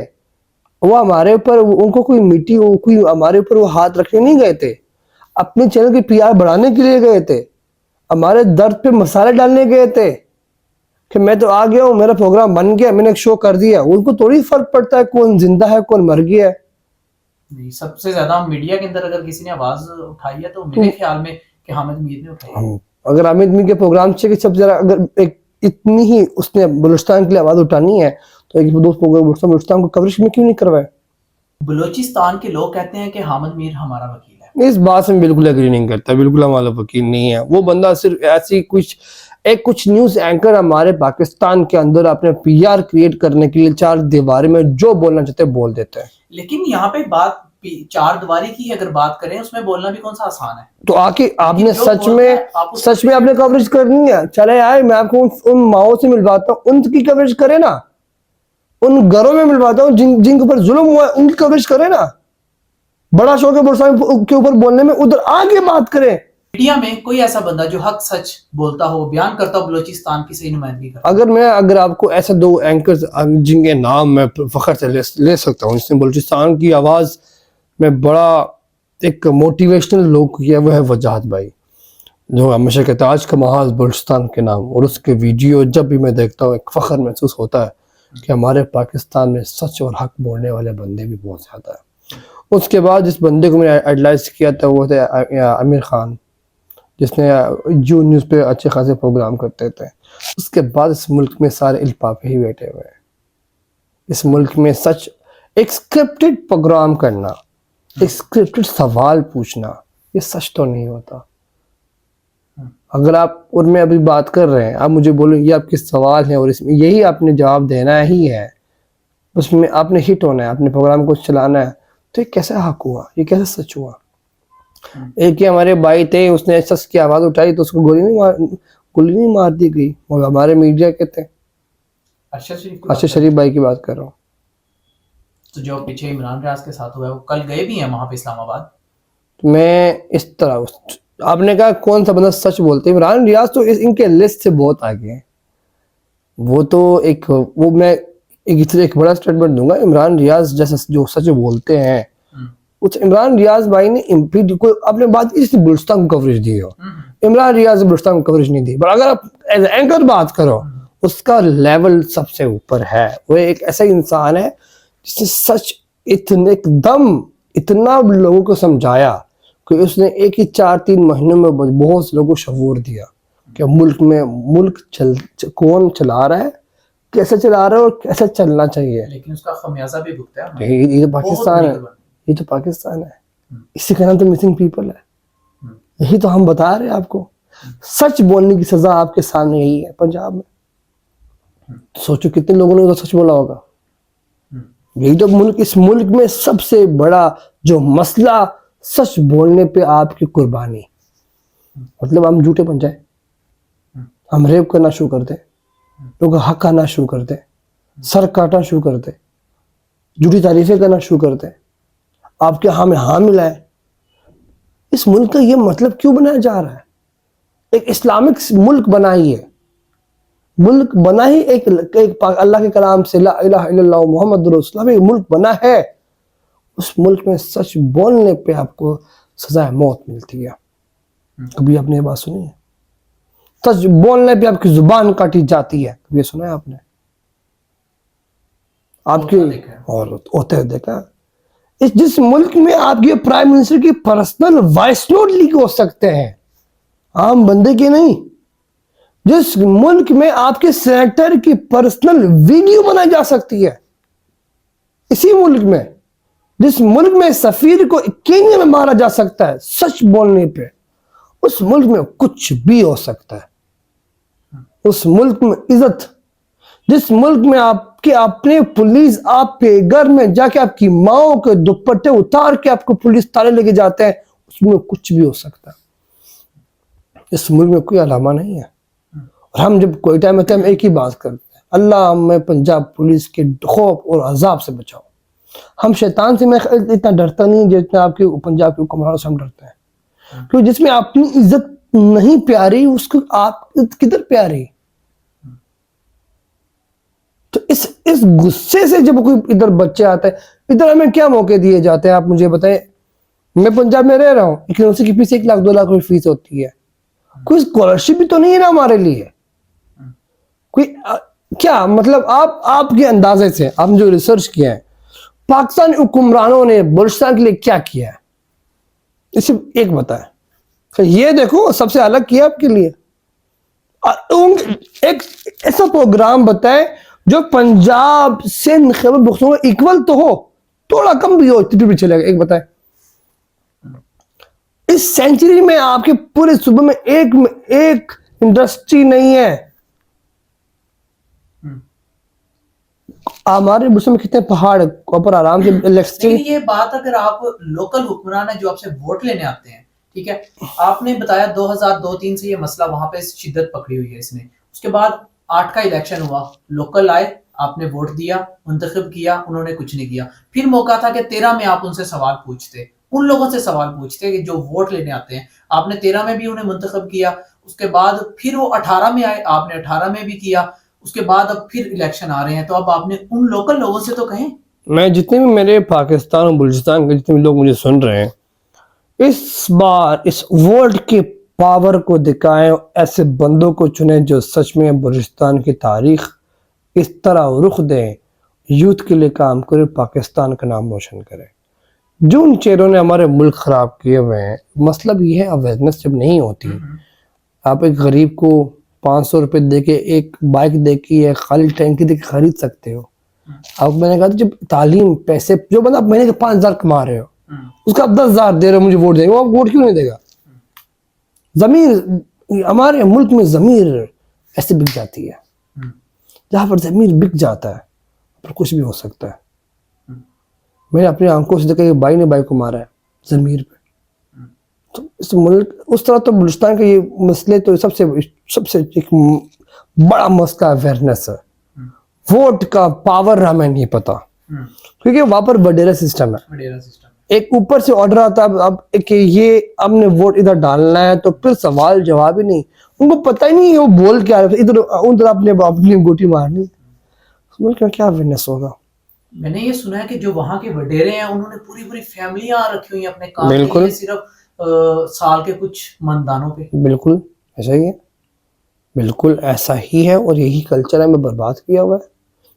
वो हमारे ऊपर, उनको कोई मिट्टी, कोई हमारे ऊपर वो हाथ रखने नहीं गए थे, अपने चैनल की पीआर बढ़ाने के लिए गए थे, हमारे दर्द पे मसाले डालने गए थे कि मैं तो आ गया हूँ, मेरा प्रोग्राम बन गया, मैंने एक शो कर दिया। उनको थोड़ी फर्क पड़ता है कौन जिंदा है कौन मर गया है। नहीं, सबसे ज्यादा मीडिया के अंदर अगर किसी ने आवाज उठाई है तो मेरे ख्याल में कि हामिद मीर ने उठाई है। अगर हामिद मीर के प्रोग्राम से सबसे ज्यादा अगर एक इतनी ही उसने बलूचिस्तान के लिए आवाज उठानी है तो एक दोस्त बलूचिस्तान को कवरेज में क्यों नहीं करवाया? बलूचिस्तान के लोग कहते हैं कि हामिद मीर हमारा वकील है। इस बात से मैं बिल्कुल एग्री नहीं करता, बिल्कुल हमारा वकील नहीं है वो बंदा। सिर्फ ऐसी कुछ न्यूज एंकर हमारे पाकिस्तान के अंदर अपने पीआर क्रिएट करने के लिए चार दीवारी में जो बोलना चाहते हैं बोल देते हैं। लेकिन यहाँ पे बात चार दीवारी की अगर बात करें, उसमें बोलना भी कौन सा आसान है? तो आके आपने सच में आपने कवरेज करनी है, चले आए मैं आपको उन माओ से मिलवाता हूँ, उनकी कवरेज करे ना, उन घरों में मिलवाता हूँ जिनके ऊपर जुल्म हुआ है, उनकी कवरेज करे ना। बड़ा शौक है बलूचिस्तान के ऊपर बोलने में, उधर आगे बात करें। मीडिया में कोई ऐसा बंदा जो हक सच बोलता हो, बयान करता हो, बलूचिस्तान की सही नुमाइंदगी करता हो। अगर आपको ऐसे दो एंकर्स जिनके नाम मैं फखर से ले सकता हूँ, जिसने बलूचिस्तान की आवाज में बड़ा एक मोटिवेशनल लोग किया, वो है वजाहत भाई, जो हमेशा कहता है आज का महाज बलूचिस्तान के नाम। और उसके वीडियो जब भी मैं देखता हूँ एक फखर महसूस होता है कि हमारे पाकिस्तान में सच और हक बोलने वाले बंदे भी बहुत ज्यादा है। उसके बाद जिस बंदे को मैंने आइडलाइज किया था वो थे आमिर खान, जिसने जो न्यूज़ पे अच्छे खासे प्रोग्राम करते थे। उसके बाद इस मुल्क में सारे इल्पाफे ही बैठे हुए हैं। इस मुल्क में सच, एक स्क्रिप्टेड प्रोग्राम करना, एक स्क्रिप्टेड सवाल पूछना, ये सच तो नहीं होता। अगर आप और मैं अभी बात कर रहे हैं, आप मुझे बोलो ये आपके सवाल हैं और इसमें यही आपने जवाब देना ही है, उसमें आपने हिट होना है, अपने प्रोग्राम को चलाना है, तो ये कैसे हक हुआ, ये कैसे सच हुआ? एक ही हमारे भाई थे, उसने सच की आवाज उठाई तो उसको गोली नहीं मार दी गई, और हमारे मीडिया के थे। अरशद शरीफ भाई की बात कर रहा हूँ। तो जो पीछे इमरान रियाज के साथ हुआ है, वो कल गए भी हैं वहां पे इस्लामाबाद। मैं इस तरह, आपने कहा कौन सा बंदा सच बोलते हैं, इमरान रियाज तो इनके लिस्ट से बहुत आगे हैं। वो तो वो मैं एक बड़ा स्टेटमेंट दूंगा, इमरान रियाज जैसा जो सच बोलते हैं, उस इमरान रियाज भाई ने कोई आपने बात की जिसने बलूचिस्तान को कवरेज दी हो, इमरान रियाज ने बलूचिस्तान को कवरेज नहीं दी। पर अगर आप एज एंकर बात करो, उसका लेवल सबसे ऊपर है। वो एक ऐसा इंसान है जिसने सच इतना लोगों को समझाया कि उसने एक ही 4-3 महीनों में बहुत से लोगों को शऊर दिया कि मुल्क कौन चला रहा है, कैसे चला रहा है और कैसे चलना चाहिए। लेकिन उसका खमियाजा भी भुगता है। ये तो पाकिस्तान है, ये तो पाकिस्तान है, इसी का नाम तो मिसिंग पीपल है। यही तो हम बता रहे हैं आपको, सच बोलने की सजा आपके सामने यही है पंजाब में। सोचो कितने लोगों ने तो सच बोला होगा। यही तो इस मुल्क में सबसे बड़ा जो मसला, सच बोलने पे आपकी कुर्बानी। मतलब हम झूठे बन जाए, हम रेप करना शुरू कर दें, लोग हक खाना शुरू कर दें, सर काटना शुरू कर दें, झूठी तारीफें करना शुरू कर दें, आपके हाँ में हाँ मिलाए। इस मुल्क का ये मतलब क्यों बनाया जा रहा है? एक इस्लामिक मुल्क बना ही है, मुल्क बना ही एक अल्लाह के कलाम से ला इलाहा इल्लल्लाह मुहम्मद रसूलुल्लाह एक मुल्क बना है। उस मुल्क में सच बोलने पे आपको सजा मौत मिलती है। कभी आपने ये बात सुनी है? सच बोलने पे आपकी जुबान काटी जाती है, कभी सुना है आपने? आपकी और होते देखा। जिस मुल्क में आपके प्राइम मिनिस्टर की पर्सनल वॉइस नोट लीक हो सकते हैं, आम बंदे के नहीं, जिस मुल्क में आपके सेनेटर की पर्सनल वीडियो बनाई जा सकती है, इसी मुल्क में, जिस मुल्क में सफीर को केन्या में मारा जा सकता है सच बोलने पे, उस मुल्क में कुछ भी हो सकता है। उस मुल्क में इज्जत, जिस मुल्क में आपके अपने पुलिस आपके घर में जाके आपकी माओ के दुपट्टे उतार के आपको पुलिस ताले लेके जाते हैं, उसमें कुछ भी हो सकता है। इस मुल्क में कोई अलामा नहीं है। और हम जब कोई टाइम होता है, हम एक ही बात करते हैं, अल्लाह हमें पंजाब पुलिस के खौफ और अजाब से बचाओ। हम शैतान से मैं इतना डरता नहीं जितना आपके पंजाब के हुक्मरानों से हम डरते हैं, क्योंकि जिसमें अपनी इज्जत नहीं प्यारी, उसको आप किधर प्यारी? तो इस गुस्से से जब कोई इधर बच्चे आते हैं, इधर हमें क्या मौके दिए जाते हैं, आप मुझे बताएं। मैं पंजाब में रह रहा हूँ, यूनिवर्सिटी की फीस 1 लाख 2 लाख रुपए फीस होती है, कोई स्कॉलरशिप भी तो नहीं है ना हमारे लिए कोई। क्या मतलब आपके अंदाजे से, आपने जो रिसर्च किया है, पाकिस्तान हुक्मरानों ने बलूचिस्तान के लिए क्या किया है, इसे एक बताएं। तो ये देखो सबसे अलग किया आपके लिए, एक ऐसा प्रोग्राम बताएं जो पंजाब सिंध खैबर पख्तूनख्वा इक्वल तो हो, थोड़ा कम भी हो तो भी चलेगा। एक बताएं, इस सेंचुरी में आपके पूरे सूबे में एक इंडस्ट्री नहीं है। हमारे मुल्क में कितने पहाड़ ऊपर आराम से इलेक्ट्रिसिटी। ये बात अगर आप लोकल हुक्मरान है जो आपसे वोट लेने आते हैं, ठीक है, आपने बताया 2002-3 से ये मसला वहां पे शिद्दत पकड़ी हुई है इसने, उसके बाद 8 का इलेक्शन हुआ, लोकल आए, आपने वोट दिया, मुंतखब किया, उन्होंने कुछ नहीं किया। फिर मौका था कि 13 में आप उनसे सवाल पूछते, उन लोगों से सवाल पूछते कि जो वोट लेने आते हैं। आपने 13 में भी उन्हें मुंतखब किया, उसके बाद फिर वो 18 में आए, आपने 18 में भी किया, उसके बाद अब फिर इलेक्शन आ रहे हैं, तो अब आपने उन लोकल लोगों से तो कहें। मैं जितने भी मेरे पाकिस्तान और बलूचिस्तान के जितने भी लोग मुझे सुन रहे हैं, इस बार इस वोट के पावर को दिखाएं, ऐसे बंदों को चुनें जो सच में बलूचिस्तान की तारीख इस तरह रुख दें, यूथ के लिए काम करें, पाकिस्तान का नाम रोशन करें। जो उन चेहरों ने हमारे मुल्क खराब किए हुए हैं, मतलब ये है अवेयरनेस जब नहीं होती, आप एक गरीब को 500 रुपये दे के एक बाइक दे के या खाली टैंकी दे के खरीद सकते हो। अब मैंने कहा जब तालीम पैसे, जो बंदा महीने के 5,000 कमा रहे हो, उसका आप 10,000 दे रहे हो, मुझे वोट देगा, वो वोट क्यों नहीं देगा? जमीन हमारे मुल्क में ज़मीर ऐसे बिक जाती है, जहाँ पर ज़मीर बिक जाता है पर कुछ भी हो सकता है। मैंने अपनी आंखों से देखा कि भाई ने भाई को मारा है ज़मीर पे। तो इस मुल्क उस तरह तो बलूचिस्तान के ये मसले तो सबसे सबसे एक बड़ा मसला अवेयरनेस है। वोट का पावर हमें नहीं पता, क्योंकि वहाँ पर वडेरा सिस्टम है। वडेरा सिस्टम एक ऊपर से ऑर्डर आता है अब कि ये हमने वोट इधर डालना है, तो फिर सवाल जवाब ही नहीं, उनको पता ही नहीं है वो बोल क्या रहे, इधर उधर अपने अपनी गोटी मारनी। मुल्क में क्या अवेयरनेस होगा। मैंने ये सुना है कि जो वहाँ के वडेरे हैं उन्होंने पूरी पूरी फैमिलियां रखी हुई हैं अपने काम के बिल्कुल। लिए, सिर्फ साल के कुछ मनदानों पे। बिल्कुल ऐसा ही है, बिल्कुल ऐसा ही है, और यही कल्चर है, मैं बर्बाद किया हुआ है।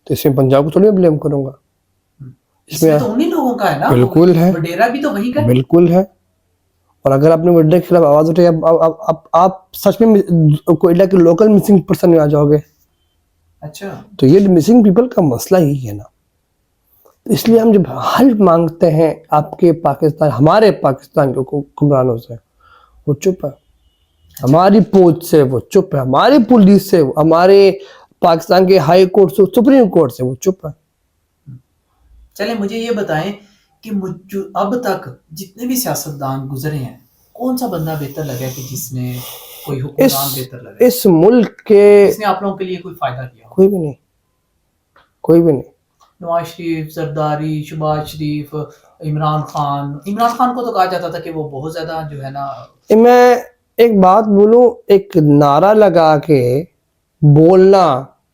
तो इसमें पंजाब को थोड़ी मैं ब्लेम करूंगा, इसमें तो उन्हीं लोगों का है ना, बिल्कुल है, वडेरा भी तो वहीं का है। बिल्कुल है। और अगर आपने वडेरा के खिलाफ आवाज उठाई, आप सच में कोयला के लोकल मिसिंग पर्सन में आ जाओगे। अच्छा, तो ये मिसिंग पीपल का मसला ही है ना। तो इसलिए हम जब हल मांगते हैं आपके पाकिस्तान, हमारे पाकिस्तान के हुक्मरानों से, वो चुप है। हमारी फौज से वो चुप है, हमारी पुलिस से, हमारे पाकिस्तान के हाई कोर्ट से, सुप्रीम कोर्ट से वो चुप है। चले मुझे ये बताएं कि अब तक जितने भी सियासतदान गुजरे हैं, कौन सा बंदा बेहतर लगा कि जिसने कोई हुक्मरान बेहतर लगा इस मुल्क के, जिसने आप लोगों के लिए कोई फायदा किया हो? कोई भी नहीं, कोई भी नहीं। नवाज शरीफ, जरदारी, शहबाज शरीफ, इमरान खान को तो कहा जाता था कि वो बहुत ज्यादा जो है ना। मैं एक बात बोलूं, एक नारा लगा के बोलना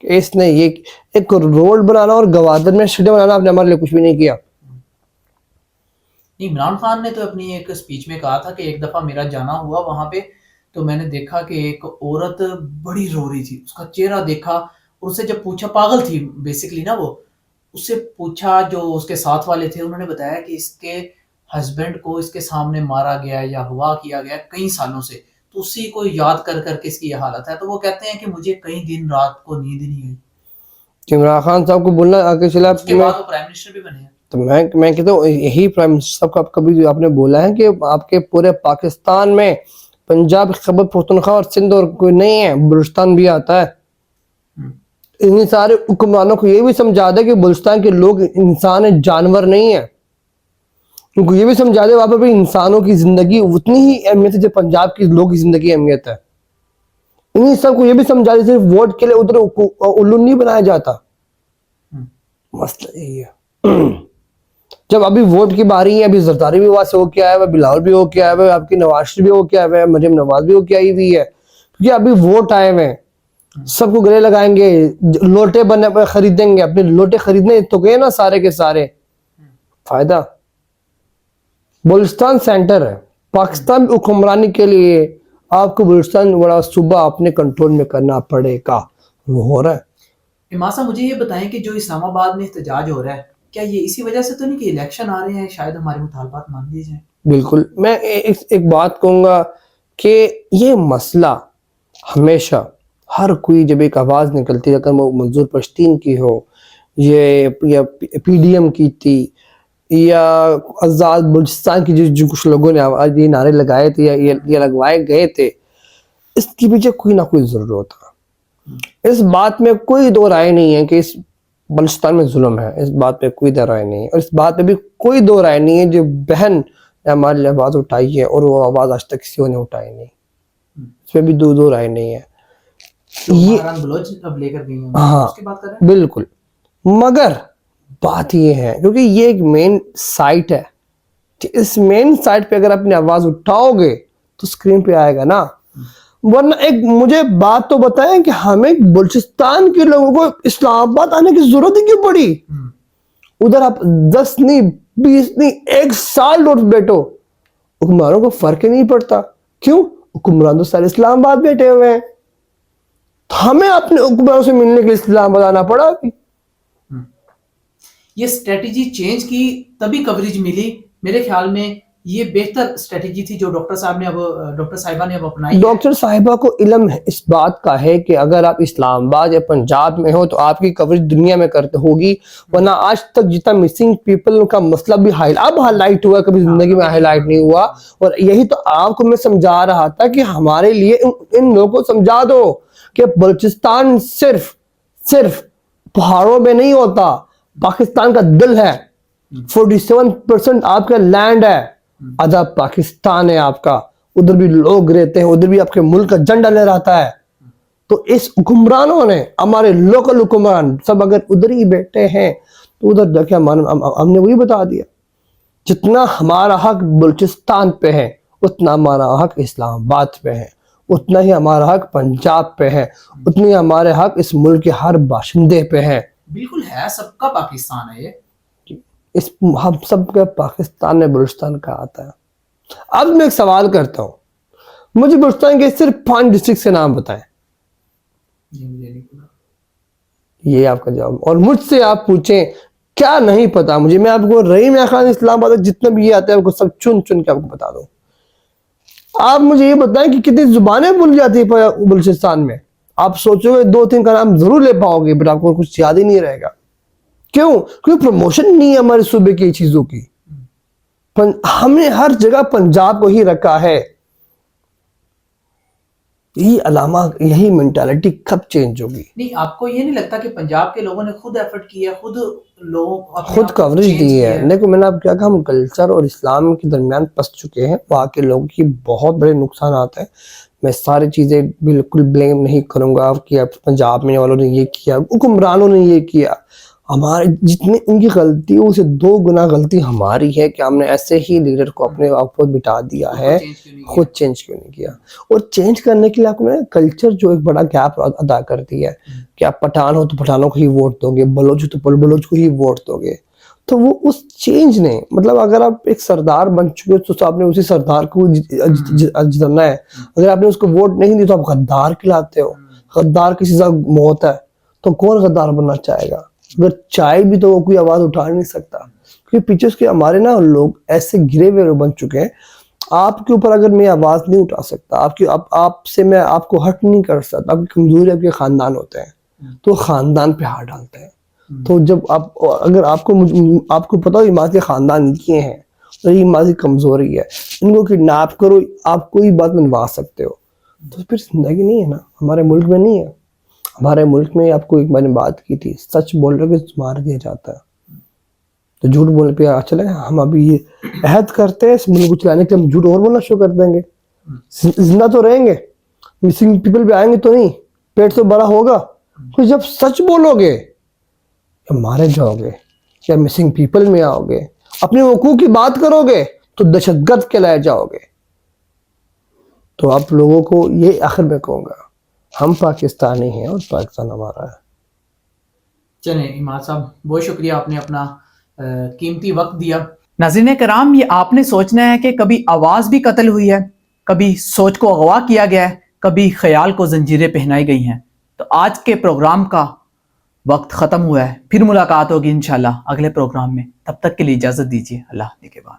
कि इसने ये एक रोड बनाना और गवादर में स्टेडियम बनाना, आपने हमारे लिए कुछ भी नहीं किया। इमरान खान ने तो अपनी एक स्पीच में कहा था कि एक दफा मेरा जाना हुआ वहां पे, तो मैंने देखा कि एक औरत बड़ी रो रही थी, उसका चेहरा देखा और उससे जब पूछा, पागल थी बेसिकली ना वो, उससे पूछा जो उसके साथ वाले थे, उन्होंने बताया कि इसके हस्बैंड को इसके सामने मारा गया या अगवा किया गया कई सालों से, तो उसी को याद कर करके इसकी ये हालत है। तो वो कहते हैं कि मुझे कई दिन रात को नींद नहीं आई। इमरान खान साहब को बोलना आगे चला, उसके बाद वो प्राइम मिनिस्टर भी बने हैं। तो मैं कहता हूँ यही प्राइम मिनिस्टर साहब का कभी आपने बोला है कि आपके पूरे पाकिस्तान में पंजाब, खैबर पख्तूनख्वा और सिंध और कोई नहीं है, बलूचिस्तान भी आता है। इन सारे हुक्मरानों को ये भी समझा दे कि बलूचिस्तान के लोग इंसान है, जानवर नहीं है। उनको ये भी समझा दे वहां पर भी इंसानों की जिंदगी उतनी ही अहमियत है जो पंजाब के लोगों की जिंदगी अहमियत है। इन्हीं सबको ये भी समझा दे सिर्फ वोट के लिए उधर उल्लू नहीं बनाया जाता। मसला यही है। जब अभी वोट की बारी है, अभी जरदारी भी वहां से होके आया हुआ, बिलावल भी होके आया हुआ, आपकी नवाज शरीफ भी होके आया हुआ है, मरियम नवाज भी होके आई हुई है, क्योंकि अभी वोट आए हुए हैं। सबको गले लगाएंगे, लोटे बने खरीदेंगे, अपने लोटे खरीदने तो गए ना सारे के सारे। फायदा बलूचिस्तान सेंटर है, पाकिस्तान हुक्मरानी के लिए आपको बलूचिस्तान बड़ा सूबा अपने कंट्रोल में करना पड़ेगा, वो हो रहा है। इमाम साहब मुझे ये बताएं कि जो इस्लामाबाद में एहतजाज हो रहा है, क्या ये इसी वजह से तो नहीं कि इलेक्शन आ रहे हैं, शायद हमारे मुतालबात मान ली जाए? बिल्कुल। मैं एक बात कहूंगा कि ये मसला हमेशा हर कोई जब एक आवाज़ निकलती है, अगर वो मंजूर पश्तीन की हो, ये या PDM की थी, या आज़ाद बलूचिस्तान की जो कुछ लोगों ने ये नारे लगाए थे या ये लगवाए गए थे, इसके पीछे कोई ना कोई ज़रूर होता। इस बात में कोई दो राय नहीं है कि इस बलूचिस्तान में जुल्म है, इस बात पे कोई दो राय नहीं है। और इस बात पे भी कोई दो राय नहीं है जो बहन ने हमारे लिए आवाज़ उठाई है और वो आवाज़ आज तक किसी ने उठाई नहीं, इसमें भी दो राय नहीं है। ये अब लेकर गई हैं, हाँ उसकी बात कर रहे हैं। बिल्कुल, मगर बात ये है क्योंकि ये एक मेन साइट है, इस मेन साइट पे अगर अपनी आवाज़ उठाओगे तो स्क्रीन पे आएगा ना। वरना एक मुझे बात तो बताएं कि हमें बलूचिस्तान के लोगों को इस्लामाबाद आने की जरूरत ही क्यों पड़ी? उधर आप 10 नहीं 20 नहीं 1 साल रोड बैठो, हुक्मरानों को फर्क ही नहीं पड़ता। क्यों? हुक्मरान तो सारे इस्लामाबाद बैठे हुए हैं, तो हमें अपने हुक्मरानों से मिलने के लिए इस्लामाबाद आना पड़ा। ये स्ट्रेटजी चेंज की तभी कवरेज मिली मेरे ख्याल में। ये बेहतर स्ट्रेटेजी थी जो डॉक्टर साहिबा ने अब अपनाई है। डॉक्टर साहिबा को इल्म इस बात का है कि अगर आप इस्लामाबाद या पंजाब में हो तो आपकी कवरेज दुनिया में करते होगी, वरना आज तक जितना मिसिंग पीपल का मसला भी हाईलाइट हुआ, कभी जिंदगी में हाईलाइट नहीं हुआ। और यही तो आपको मैं समझा रहा था कि हमारे लिए इन लोगों को समझा दो कि बलूचिस्तान सिर्फ पहाड़ों में नहीं होता, पाकिस्तान का दिल है। 47% आपका लैंड है, आधा पाकिस्तान है आपका, उधर भी लोग रहते हैं, उधर भी आपके मुल्क का झंडा लहराता है। तो इस हुक्मरानों ने, हमारे लोकल हुक्मरान सब अगर उधर ही बैठे हैं तो उधर जाके हमने वही बता दिया, जितना हमारा हक बलूचिस्तान पे है उतना हमारा हक इस्लामाबाद पे है, उतना ही हमारा हक पंजाब पे है, उतनी हमारे हक इस मुल्क के हर बाशिंदे पे है। बिल्कुल है, सबका पाकिस्तान है ये। इस हम सब का पाकिस्तान में बलूचिस्तान का आता है। अब मैं एक सवाल करता हूँ, मुझे बलूचिस्तान के सिर्फ 5 डिस्ट्रिक्ट के नाम बताएं। ये आपका जवाब। और मुझसे आप पूछें क्या नहीं पता मुझे, मैं आपको रहीम खान इस्लामाबाद जितने भी ये आते हैं आपको सब चुन चुन के आपको बता दूं। आप मुझे ये बताएं कि कितनी जुबानें भूल जाती है बलूचिस्तान में। आप सोचोगे 2-3 का नाम जरूर ले पाओगे, बट आपको कुछ याद ही नहीं रहेगा। क्यों? क्योंकि प्रमोशन नहीं है हमारे सूबे की चीजों की। हमने हर जगह पंजाब को ही रखा है। यही अलामा, यही मेंटालिटी कब चेंज होगी? नहीं, आपको ये नहीं लगता कि पंजाब के लोगों ने खुद एफर्ट किया, खुद कवरेज दी है? देखो मैंने आप क्या कहा, हम कल्चर और इस्लाम के दरमियान फंस चुके हैं। वहाँ के लोगों की बहुत बड़े नुकसान आते हैं। मैं सारी चीजें बिल्कुल ब्लेम नहीं करूंगा कि पंजाब में वालों ने ये किया, हुक्मरानों ने ये किया। हमारे जितनी उनकी गलतियों से 2 गुना गलती हमारी है कि हमने ऐसे ही लीडर को अपने आप पर बिठा दिया है। खुद चेंज क्यों नहीं किया? और चेंज करने के लिए आपको मैंने कल्चर जो एक बड़ा गैप अदा कर दिया है कि आप पठान हो तो पठानों को ही वोट दोगे, बलोच हो तो बलोच को ही वोट दोगे। तो वो उस चेंज ने, मतलब अगर आप एक सरदार बन चुके हो तो आपने उसी सरदार को जितना है। अगर आपने उसको वोट नहीं दी तो आप गद्दार खिलाते हो। गद्दार की सजा मौत है, तो कौन गद्दार बनना चाहेगा? अगर चाहे भी तो वो कोई आवाज उठा नहीं सकता, क्योंकि पीछे उसके हमारे ना लोग ऐसे गिरे हुए बन चुके हैं। आपके ऊपर अगर मैं आवाज नहीं उठा सकता, आपसे मैं आपको हट नहीं कर सकता, आपकी कमजोरी आपके खानदान होते हैं, तो खानदान पे हाथ डालते हैं। तो जब अगर आपको पता हो इमाद के खानदान किए हैं तो ये इमाद की कमजोरी है, इनको किडनैप करो, आप कोई बात मनवा सकते हो, तो फिर जिंदगी नहीं है ना, हमारे मुल्क में नहीं है। हमारे मुल्क में आपको एक मैंने बात की थी, सच बोल रहे कि मार दिया जाता है, तो झूठ बोलने पे चले हम अभी ये अहद करते हैं इस मुल्क को चलाने के लिए, हम झूठ और बोलना शुरू कर देंगे। जिंदा तो रहेंगे, मिसिंग पीपल भी आएंगे तो नहीं, पेट तो बड़ा होगा। तो जब सच बोलोगे या मारे जाओगे या मिसिंग पीपल में आओगे, अपने हकूक की बात करोगे तो दहशतगर्द कहलाए जाओगे। तो आप लोगों को ये आखिर में कहूँगा, हम पाकिस्तानी हैं और पाकिस्तान हमारा है। चलें इमाद साहब, बहुत शुक्रिया, आपने अपना कीमती वक्त दिया। नाज़रीन कराम, ये आपने सोचना है कि कभी आवाज़ भी कत्ल हुई है, कभी सोच को अगवा किया गया है, कभी ख्याल को जंजीरें पहनाई गई हैं। तो आज के प्रोग्राम का वक्त ख़त्म हुआ है, फिर मुलाकात होगी इंशाल्लाह अगले प्रोग्राम में। तब तक के लिए इजाज़त दीजिए। अल्लाह के बाद।